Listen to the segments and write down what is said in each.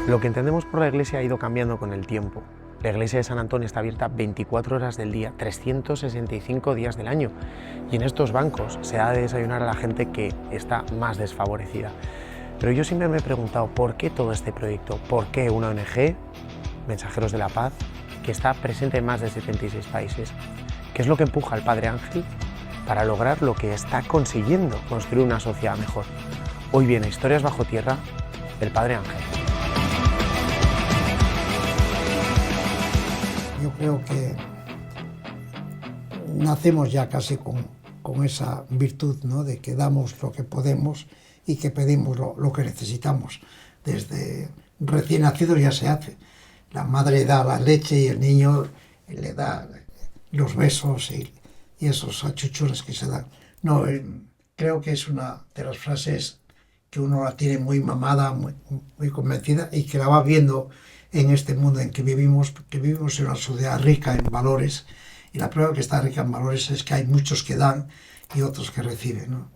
Lo que entendemos por la Iglesia ha ido cambiando con el tiempo. La Iglesia de San Antón está abierta 24 horas del día, 365 días del año. Y en estos bancos se da de desayunar a la gente que está más desfavorecida. Pero yo siempre me he preguntado, ¿por qué todo este proyecto? ¿Por qué una ONG, Mensajeros de la Paz, que está presente en más de 76 países? ¿Qué es lo que empuja al Padre Ángel para lograr lo que está consiguiendo, construir una sociedad mejor? Hoy viene Historias bajo tierra, el Padre Ángel. Yo creo que nacemos ya casi con esa virtud, ¿no?, de que damos lo que podemos y que pedimos lo que necesitamos. Desde recién nacidos ya se hace. La madre da la leche y el niño le da los besos y esos achuchones que se dan. No, creo que es una de las frases que uno la tiene muy mamada, muy convencida, y que la va viendo en este mundo en que vivimos en una sociedad rica en valores, y la prueba que está rica en valores es que hay muchos que dan y otros que reciben, ¿no?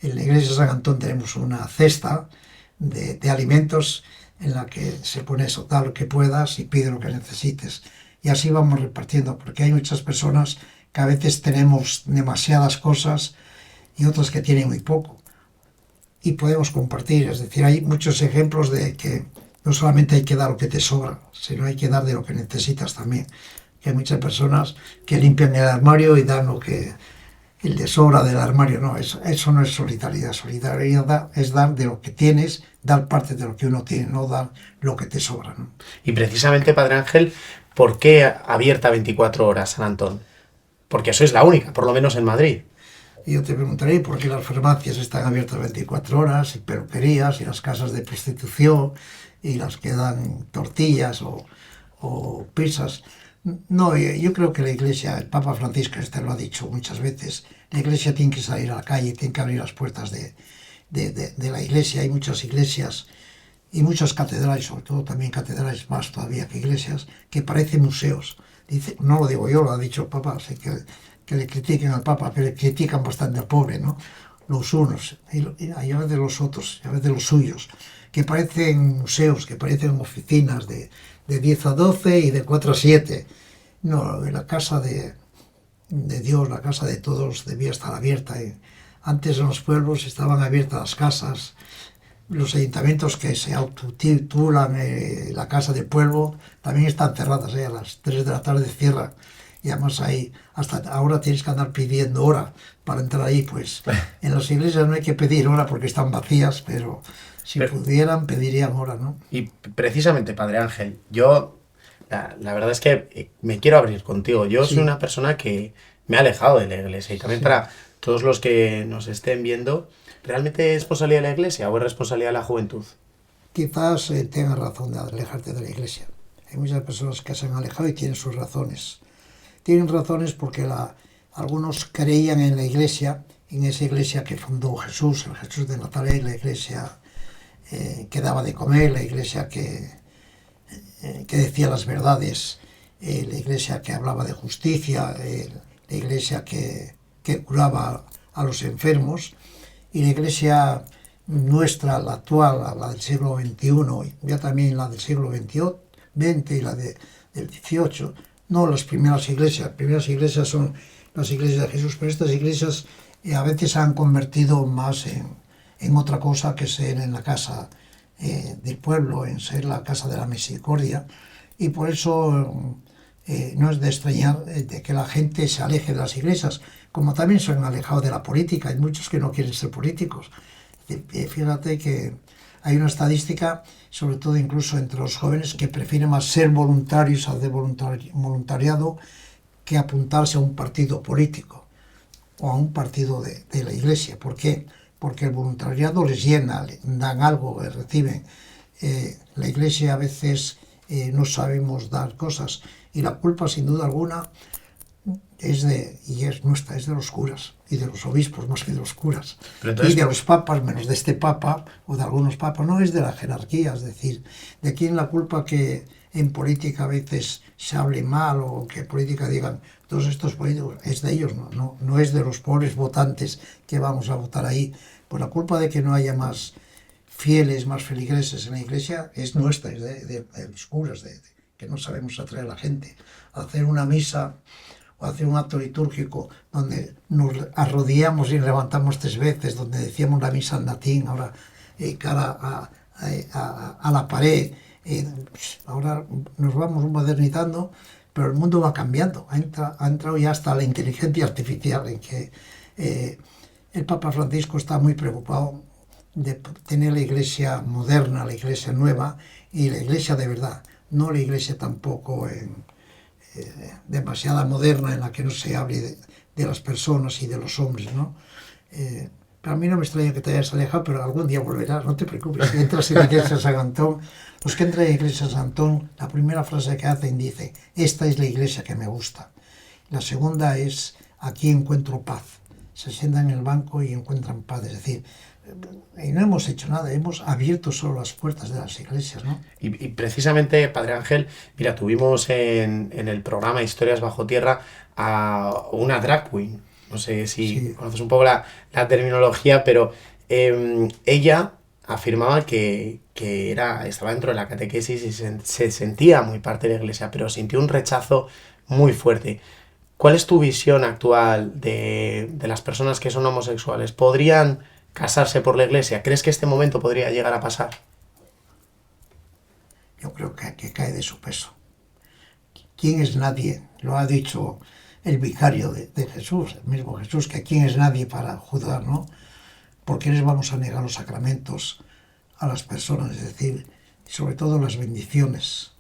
En la iglesia de San Antón tenemos una cesta de alimentos en la que se pone eso, da lo que puedas y pide lo que necesites. Y así vamos repartiendo, porque hay muchas personas que a veces tenemos demasiadas cosas y otras que tienen muy poco. Y podemos compartir, es decir, hay muchos ejemplos de que no solamente hay que dar lo que te sobra, sino hay que dar de lo que necesitas también. Que hay muchas personas que limpian el armario y dan lo que el de sobra del armario. No, eso no es solidaridad. Solidaridad es dar de lo que tienes, dar parte de lo que uno tiene, no dar lo que te sobra, ¿no? Y precisamente, Padre Ángel, ¿por qué abierta 24 horas San Antón? Porque sois la única, por lo menos en Madrid. Y yo te preguntaré por qué las farmacias están abiertas 24 horas, y peluquerías, y las casas de prostitución, y las que dan tortillas o pizzas. No, yo creo que la Iglesia, el Papa Francisco lo ha dicho muchas veces, la Iglesia tiene que salir a la calle, tiene que abrir las puertas de la Iglesia. Hay muchas iglesias y muchas catedrales, sobre todo también catedrales más todavía que iglesias, que parecen museos. Dice, no lo digo yo, lo ha dicho el Papa, así que le critiquen al Papa, pero le critican bastante al pobre, ¿no? Los unos, y a veces los otros, a veces los suyos, que parecen museos, que parecen oficinas de 10 a 12 y de 4 a 7. No, la casa de Dios, la casa de todos debía estar abierta. Antes en los pueblos estaban abiertas las casas, los ayuntamientos que se autotitulan la casa del pueblo también están cerradas, a las 3 de la tarde cierran. Y además ahí, hasta ahora tienes que andar pidiendo hora para entrar ahí. Pues en las iglesias no hay que pedir hora porque están vacías, pero si pudieran, pedirían hora, ¿no? Y precisamente, Padre Ángel, yo la verdad es que me quiero abrir contigo. Yo soy una persona que me ha alejado de la iglesia, y también para todos los que nos estén viendo, ¿realmente es responsabilidad de la iglesia o es responsabilidad de la juventud? Quizás tengas razón de alejarte de la iglesia. Hay muchas personas que se han alejado y tienen sus razones. Tienen razones porque algunos creían en la iglesia, en esa iglesia que fundó Jesús, el Jesús de Nazaret, la iglesia que daba de comer, la iglesia que decía las verdades, la iglesia que hablaba de justicia, la iglesia que curaba a los enfermos, y la iglesia nuestra, la actual, la del siglo XXI, ya también la del siglo XX y la del XVIII, no las primeras iglesias son las iglesias de Jesús, pero estas iglesias a veces se han convertido más en otra cosa que ser en la casa del pueblo, en ser la casa de la misericordia, y por eso no es de extrañar de que la gente se aleje de las iglesias, como también se han alejado de la política. Hay muchos que no quieren ser políticos. Fíjate que hay una estadística, sobre todo incluso entre los jóvenes, que prefieren más ser voluntarios, hacer voluntariado, que apuntarse a un partido político o a un partido de la iglesia. ¿Por qué? Porque el voluntariado les llena, dan algo, reciben. La iglesia a veces no sabemos dar cosas, y la culpa, sin duda alguna, es nuestra, es de los curas y de los obispos más que de los curas. Entonces, y de los papas, menos de este papa o de algunos papas. No es de la jerarquía, es decir, de quién la culpa que en política a veces se hable mal, o que en política digan todos estos políticos, es de ellos, no es de los pobres votantes que vamos a votar ahí. Por la culpa de que no haya más fieles, más feligreses en la iglesia, es nuestra, es de los curas, que no sabemos atraer a la gente. Hacer una misa o hacer un acto litúrgico donde nos arrodillamos y levantamos 3 veces, donde decíamos la misa en latín, ahora cara a la pared, ahora nos vamos modernizando, pero el mundo va cambiando. Ha entrado ya hasta la inteligencia artificial, en que el Papa Francisco está muy preocupado de tener la iglesia moderna, la iglesia nueva y la iglesia de verdad, no la iglesia tampoco demasiada moderna en la que no se hable de las personas y de los hombres, ¿no? Pero a mí no me extraña que te hayas alejado, pero algún día volverás, no te preocupes. Si entras en la iglesia de San Antón, los que entran en la iglesia de San Antón, la primera frase que hacen dice: esta es la iglesia que me gusta. La segunda es: aquí encuentro paz. Se sientan en el banco y encuentran paz, es decir, y no hemos hecho nada, hemos abierto solo las puertas de las iglesias, ¿no? Y precisamente, Padre Ángel, mira, tuvimos en el programa Historias Bajo Tierra a una drag queen. No sé si conoces un poco la terminología, pero ella afirmaba que estaba dentro de la catequesis y se sentía muy parte de la iglesia, pero sintió un rechazo muy fuerte. ¿Cuál es tu visión actual de las personas que son homosexuales? ¿Podrían casarse por la iglesia? ¿Crees que este momento podría llegar a pasar? Yo creo que cae de su peso. ¿Quién es nadie? Lo ha dicho el vicario de Jesús, el mismo Jesús, que quién es nadie para juzgar, ¿no? ¿Por qué les vamos a negar los sacramentos a las personas? Es decir, sobre todo las bendiciones.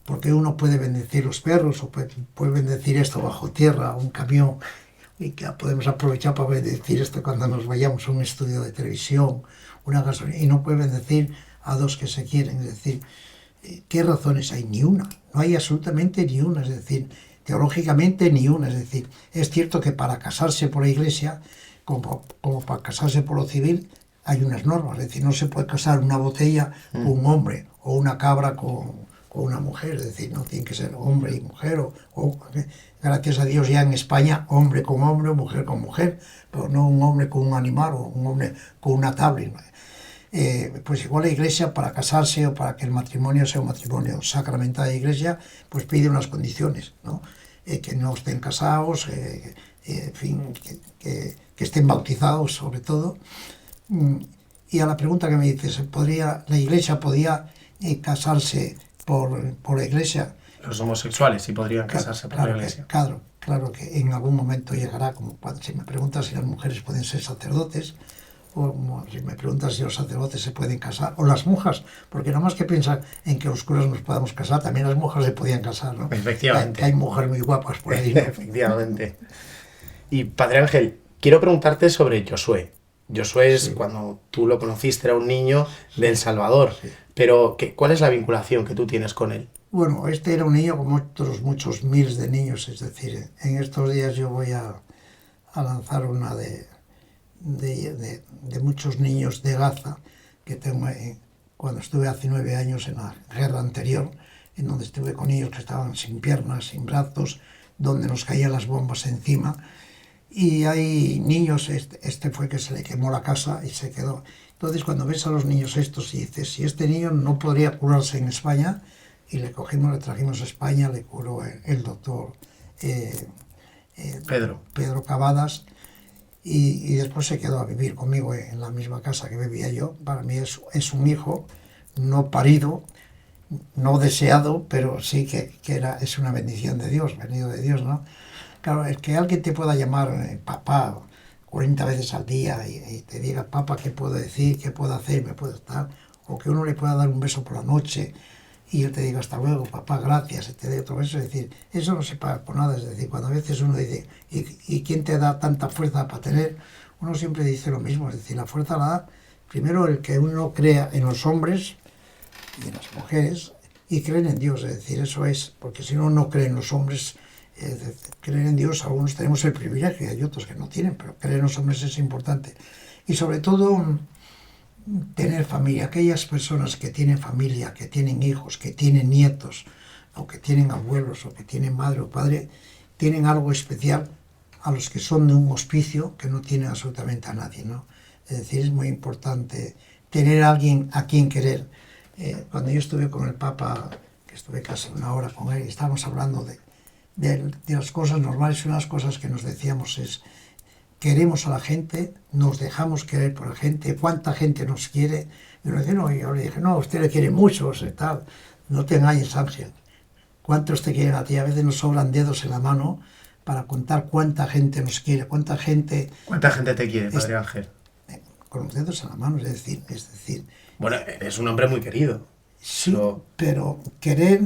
Porque uno puede bendecir los perros o puede bendecir esto bajo tierra, un camión, y que podemos aprovechar para bendecir esto cuando nos vayamos a un estudio de televisión, una gasolina, y no puede bendecir a dos que se quieren. Es decir, ¿qué razones hay? Ni una. No hay absolutamente ni una. Es decir, teológicamente ni una. Es decir, es cierto que para casarse por la iglesia, como para casarse por lo civil, hay unas normas. Es decir, no se puede casar una botella con un hombre o una cabra con una mujer. Es decir, no tiene que ser hombre y mujer o gracias a Dios ya en España, hombre con hombre o mujer con mujer, pero no un hombre con un animal o un hombre con una tablet. Pues igual la iglesia, para casarse o para que el matrimonio sea un matrimonio sacramentado de iglesia, pues pide unas condiciones, ¿no? Que no estén casados, en fin, que estén bautizados sobre todo. Y a la pregunta que me dices, ¿la iglesia podía casarse por la iglesia? Los homosexuales sí podrían casarse por la iglesia. Claro que en algún momento llegará, como si me preguntas si las mujeres pueden ser sacerdotes, o si me preguntas si los sacerdotes se pueden casar, o las monjas, porque nada más que piensan en que los curas nos podamos casar, también las monjas se podían casar, ¿no? Efectivamente. Hay mujeres muy guapas por ahí, ¿no? Efectivamente. Y Padre Ángel, quiero preguntarte sobre Josué. Josué es, cuando tú lo conociste, era un niño de El Salvador, pero ¿cuál es la vinculación que tú tienes con él? Bueno, este era un niño como otros muchos miles de niños, es decir, en estos días yo voy a lanzar una de muchos niños de Gaza que tengo cuando estuve hace 9 años en la guerra anterior, en donde estuve con niños que estaban sin piernas, sin brazos, donde nos caían las bombas encima, y hay niños, este fue que se le quemó la casa y se quedó. Entonces cuando ves a los niños estos y dices, si este niño no podría curarse en España, y le trajimos a España, le curó el doctor Pedro Cavadas, y después se quedó a vivir conmigo en la misma casa que vivía yo. Para mí es un hijo no parido, no deseado, pero sí que es una bendición de Dios, venido de Dios, ¿no? Claro, es que alguien te pueda llamar papá 40 veces al día y te diga, papá, ¿qué puedo decir? ¿Qué puedo hacer? ¿Me puedo estar? O que uno le pueda dar un beso por la noche y él te diga, hasta luego, papá, gracias, y te dé otro beso. Es decir, eso no se paga por nada. Es decir, cuando a veces uno dice, ¿y quién te da tanta fuerza para tener? Uno siempre dice lo mismo. Es decir, la fuerza la da primero el que uno crea en los hombres y en las mujeres y creen en Dios. Es decir, eso es, porque si uno no cree en los hombres, creer en Dios, algunos tenemos el privilegio y hay otros que no tienen, pero creer en los hombres es importante. Y sobre todo, tener familia. Aquellas personas que tienen familia, que tienen hijos, que tienen nietos, o que tienen abuelos, o que tienen madre o padre, tienen algo especial a los que son de un hospicio que no tienen absolutamente a nadie, ¿no? Es decir, es muy importante tener a alguien a quien querer. Cuando yo estuve con el Papa, que estuve casi una hora con él, y estábamos hablando de las cosas normales, y una de las cosas que nos decíamos es: queremos a la gente, nos dejamos querer por la gente, cuánta gente nos quiere. Y uno dice, no, y yo le dije, no, usted le quiere mucho, o sea, tal, no te engañes, Ángel. ¿Cuántos te quieren a ti? A veces nos sobran dedos en la mano para contar cuánta gente nos quiere, cuánta gente... ¿Cuánta gente te quiere, Padre Ángel? Con los dedos en la mano, es decir... Bueno, es un hombre muy querido. Sí, pero querer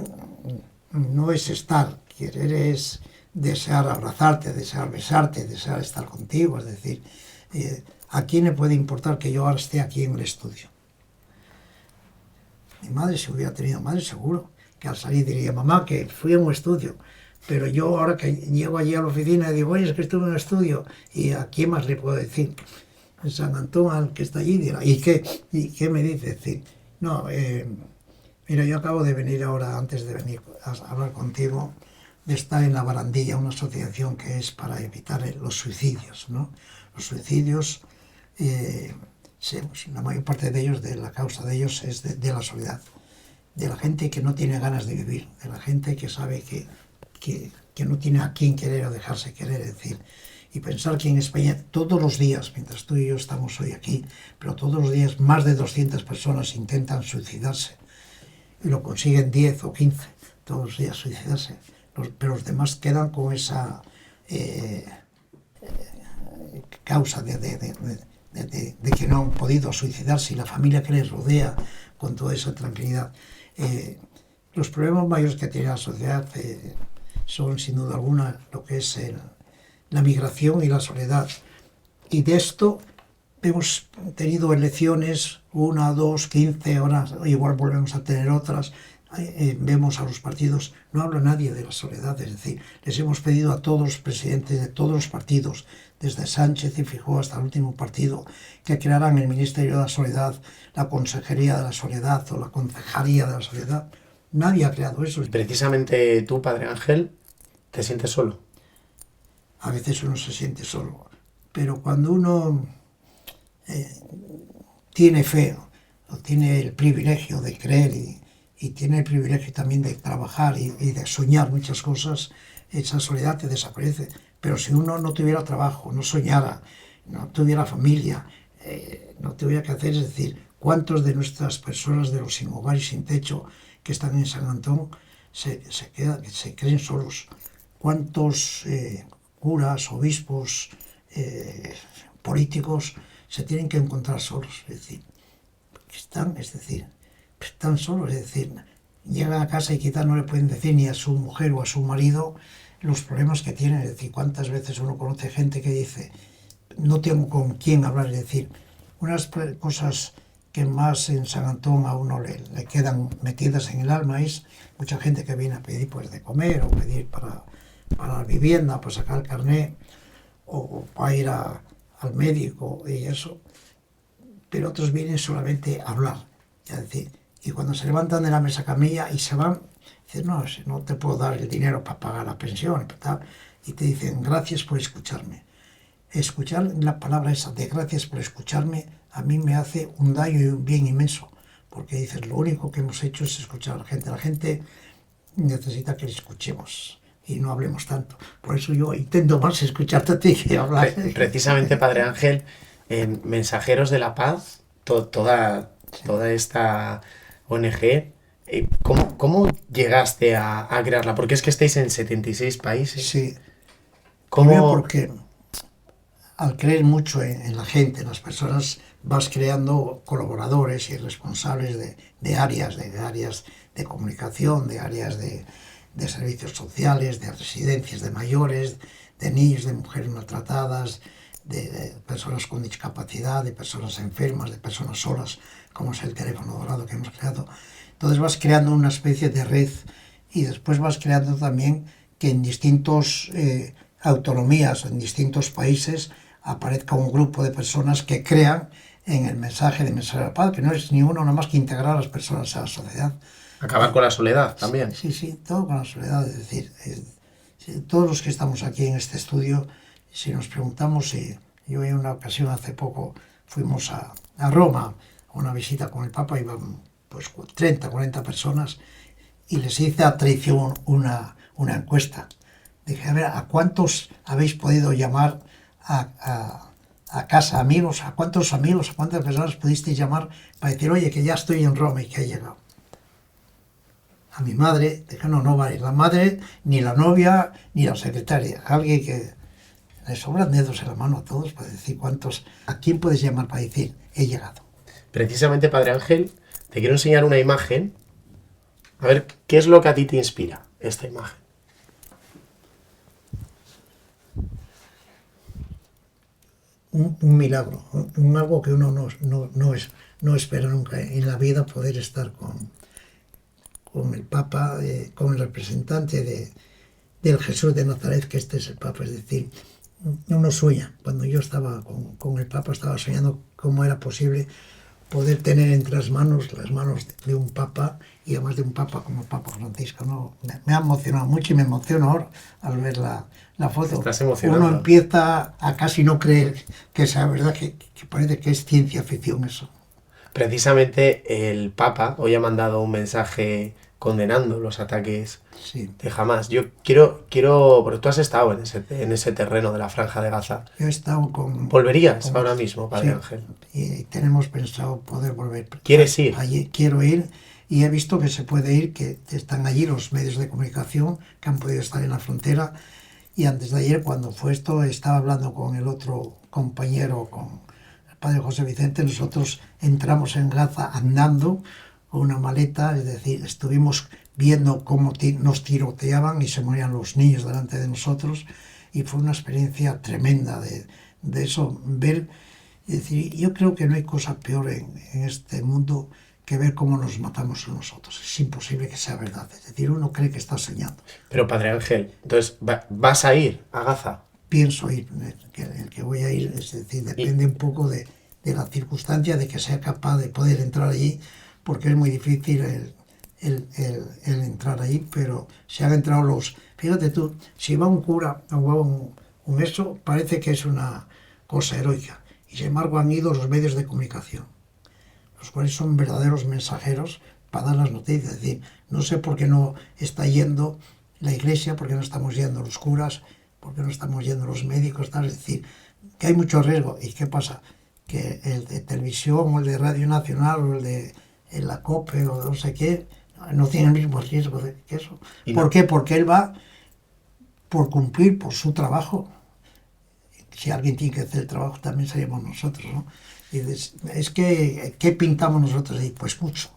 no es estar, querer es desear abrazarte, desear besarte, desear estar contigo, es decir, ¿a quién le puede importar que yo ahora esté aquí en el estudio? Mi madre, si hubiera tenido madre, seguro que al salir diría, mamá, que fui a un estudio, pero yo ahora que llego allí a la oficina y digo, oye, es que estuve en un estudio, ¿y a quién más le puedo decir? En San Antón, al que está allí, dirá, ¿y qué me dice? Es decir, no, mira, yo acabo de venir ahora, antes de venir a hablar contigo, de estar en La Barandilla, una asociación que es para evitar los suicidios, ¿no? Los suicidios, la mayor parte de ellos, de la causa de ellos es de la soledad, de la gente que no tiene ganas de vivir, de la gente que sabe que no tiene a quién querer o dejarse querer, es decir, y pensar que en España todos los días, mientras tú y yo estamos hoy aquí, pero todos los días más de 200 personas intentan suicidarse y lo consiguen 10 o 15 todos los días suicidarse, pero los demás quedan con esa causa de que no han podido suicidarse y la familia que les rodea con toda esa tranquilidad. Los problemas mayores que tiene la sociedad son sin duda alguna lo que es la migración y la soledad. Y de esto hemos tenido elecciones, 1, 2, 15 horas, igual volvemos a tener otras. Vemos a los partidos, no habla nadie de la soledad, es decir, les hemos pedido a todos los presidentes de todos los partidos, desde Sánchez y Feijóo hasta el último partido, que crearan el Ministerio de la Soledad, la Consejería de la Soledad o la Concejalía de la Soledad. Nadie ha creado eso. Precisamente tú, Padre Ángel, ¿te sientes solo? A veces uno se siente solo, pero cuando uno tiene fe, o tiene el privilegio de creer y tiene el privilegio también de trabajar y de soñar muchas cosas, esa soledad te desaparece. Pero si uno no tuviera trabajo, no soñara, no tuviera familia, no tuviera que hacer, es decir, ¿cuántos de nuestras personas de los sin hogar y sin techo que están en San Antón se creen solos? ¿Cuántos curas, obispos, políticos se tienen que encontrar solos? Es decir, están solos, es decir, llegan a casa y quizás no le pueden decir ni a su mujer o a su marido los problemas que tienen. Es decir, cuántas veces uno conoce gente que dice, no tengo con quién hablar. Es decir, unas cosas que más en San Antón a uno le quedan metidas en el alma es mucha gente que viene a pedir pues de comer o pedir para la vivienda, para sacar el carnet o para ir al médico y eso, pero otros vienen solamente a hablar, es decir, y cuando se levantan de la mesa camilla y se van, dicen, no te puedo dar el dinero para pagar la pensión y tal, y te dicen, gracias por escucharme. Escuchar la palabra esa de gracias por escucharme a mí me hace un daño y un bien inmenso, porque dices, lo único que hemos hecho es escuchar a la gente necesita que le escuchemos y no hablemos tanto. Por eso yo intento más escucharte a ti que hablar. Precisamente, Padre Ángel, en Mensajeros de la Paz, toda esta ONG, ¿cómo llegaste a crearla? Porque es que estáis en 76 países. Sí. ¿Cómo? Porque al creer mucho en la gente, en las personas, vas creando colaboradores y responsables de áreas de comunicación, de áreas de servicios sociales, de residencias de mayores, de niños, de mujeres maltratadas, de personas con discapacidad, de personas enfermas, de personas solas, como es el teléfono dorado que hemos creado. Entonces vas creando una especie de red y después vas creando también que en distintas autonomías, en distintos países, aparezca un grupo de personas que crean en el mensaje de Mensajeros de la Paz, que no es ni uno nada más que integrar a las personas a la sociedad. Acabar con la soledad también. Sí, todo con la soledad. Es decir, todos los que estamos aquí en este estudio, si nos preguntamos, yo en una ocasión hace poco fuimos a Roma, a una visita con el Papa, iban pues 30, 40 personas, y les hice a traición una encuesta. Dije, a ver, ¿a cuántos habéis podido llamar a casa, amigos? ¿A cuántos amigos, a cuántas personas pudisteis llamar para decir, oye, que ya estoy en Roma y que he llegado? A mi madre, dije, no vale, la madre, ni la novia, ni la secretaria. Alguien que le sobran dedos en la mano a todos para decir a quién puedes llamar para decir, he llegado. Precisamente, Padre Ángel, te quiero enseñar una imagen. A ver, ¿qué es lo que a ti te inspira esta imagen? Un milagro, algo que uno no espera nunca en la vida, poder estar con el Papa, con el representante del Jesús de Nazaret, que este es el Papa. Es decir, uno sueña. Cuando yo estaba con el Papa, estaba soñando cómo era posible poder tener entre las manos de un Papa, y además de un Papa como el Papa Francisco, ¿no? Me ha emocionado mucho y me emociono ahora al ver la foto. Estás emocionado. Uno empieza a casi no creer que sea verdad, que parece que es ciencia ficción eso. Precisamente el Papa hoy ha mandado un mensaje condenando los ataques de Hamas. Yo quiero, porque tú has estado en ese terreno de la Franja de Gaza. Yo he estado ¿Volverías ahora mismo, Padre Ángel? Y tenemos pensado poder volver. ¿Quieres ir? Allí quiero ir, y he visto que se puede ir, que están allí los medios de comunicación que han podido estar en la frontera. Y antes de ayer, cuando fue esto, estaba hablando con el otro compañero, con el Padre José Vicente. Nosotros entramos en Gaza andando con una maleta, es decir, estuvimos viendo cómo nos tiroteaban y se morían los niños delante de nosotros, y fue una experiencia tremenda de eso, ver. Es decir, yo creo que no hay cosa peor en este mundo que ver cómo nos matamos nosotros. Es imposible que sea verdad. Es decir, uno cree que está soñando. Pero, Padre Ángel, entonces, ¿vas a ir a Gaza? Pienso ir, el que voy a ir, es decir, depende un poco de la circunstancia de que sea capaz de poder entrar allí, porque es muy difícil el entrar allí, pero se han entrado los... Fíjate tú, si va un cura o va un eso, parece que es una cosa heroica, y sin embargo han ido los medios de comunicación, los cuales son verdaderos mensajeros para dar las noticias. Es decir, no sé por qué no está yendo la Iglesia, por qué no estamos yendo los curas, por qué no estamos yendo los médicos, tal. Es decir, que hay mucho riesgo. ¿Y qué pasa? Que el de televisión o el de Radio Nacional o el de la COPE o no sé qué no tiene el mismo riesgo que eso. ¿Por qué? Porque él va por cumplir por su trabajo. Si alguien tiene que hacer el trabajo, también seríamos nosotros, ¿no? Y es que, ¿qué pintamos nosotros ahí? Pues mucho.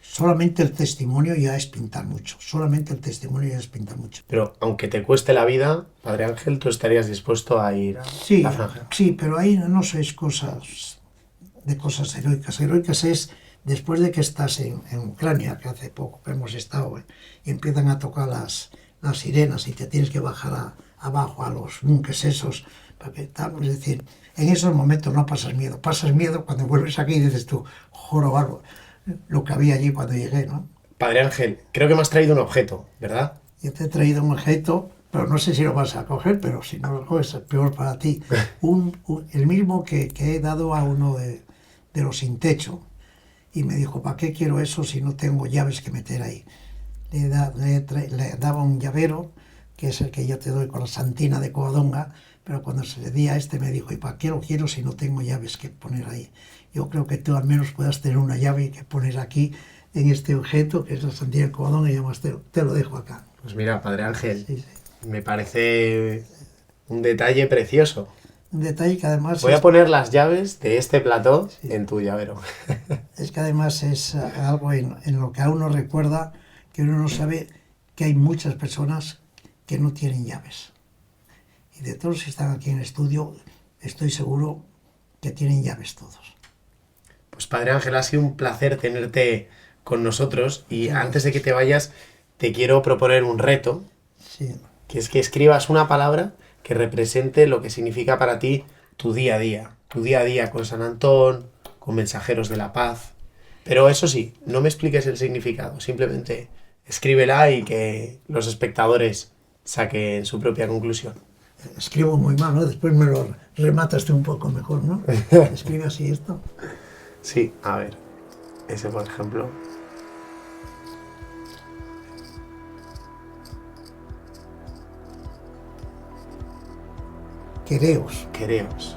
Solamente el testimonio ya es pintar mucho. Solamente el testimonio ya es pintar mucho. Pero aunque te cueste la vida, Padre Ángel, tú estarías dispuesto a ir a la Franja. Sí, pero ahí no es cosas heroicas. Heroicas es después de que estás en Ucrania, que hace poco que hemos estado, y empiezan a tocar las sirenas y te tienes que bajar abajo a los bunkers esos. Es decir, en esos momentos no pasas miedo. Pasas miedo cuando vuelves aquí y dices tú, jorobarbo, lo que había allí cuando llegué, ¿no? Padre Ángel, creo que me has traído un objeto, ¿verdad? Yo te he traído un objeto, pero no sé si lo vas a coger, pero si no lo coges es peor para ti. El mismo que he dado a uno de los sin techo, y me dijo, ¿para qué quiero eso si no tengo llaves que meter ahí? Le daba un llavero, que es el que yo te doy con la santina de Covadonga, pero cuando se le di a este me dijo, ¿y para qué lo quiero si no tengo llaves que poner ahí? Yo creo que tú al menos puedas tener una llave que poner aquí en este objeto, que es la santina de Covadonga, y además te lo dejo acá. Pues mira, Padre Ángel, me parece un detalle precioso. Un detalle que además... Voy a poner las llaves de este plató en tu llavero. Es que además es algo en lo que a uno recuerda que uno no sabe que hay muchas personas que no tienen llaves. Y de todos los que están aquí en el estudio, estoy seguro que tienen llaves todos. Pues Padre Ángel, ha sido un placer tenerte con nosotros, y antes de que te vayas, te quiero proponer un reto, que es que escribas una palabra que represente lo que significa para ti tu día a día con San Antón, con Mensajeros de la Paz. Pero eso sí, no me expliques el significado, simplemente escríbela y que los espectadores saquen su propia conclusión. Escribo muy mal, ¿no? Después me lo rematas un poco mejor, ¿no? Escribe así esto. Sí, a ver. Ese, por ejemplo. Quereos. Quereos.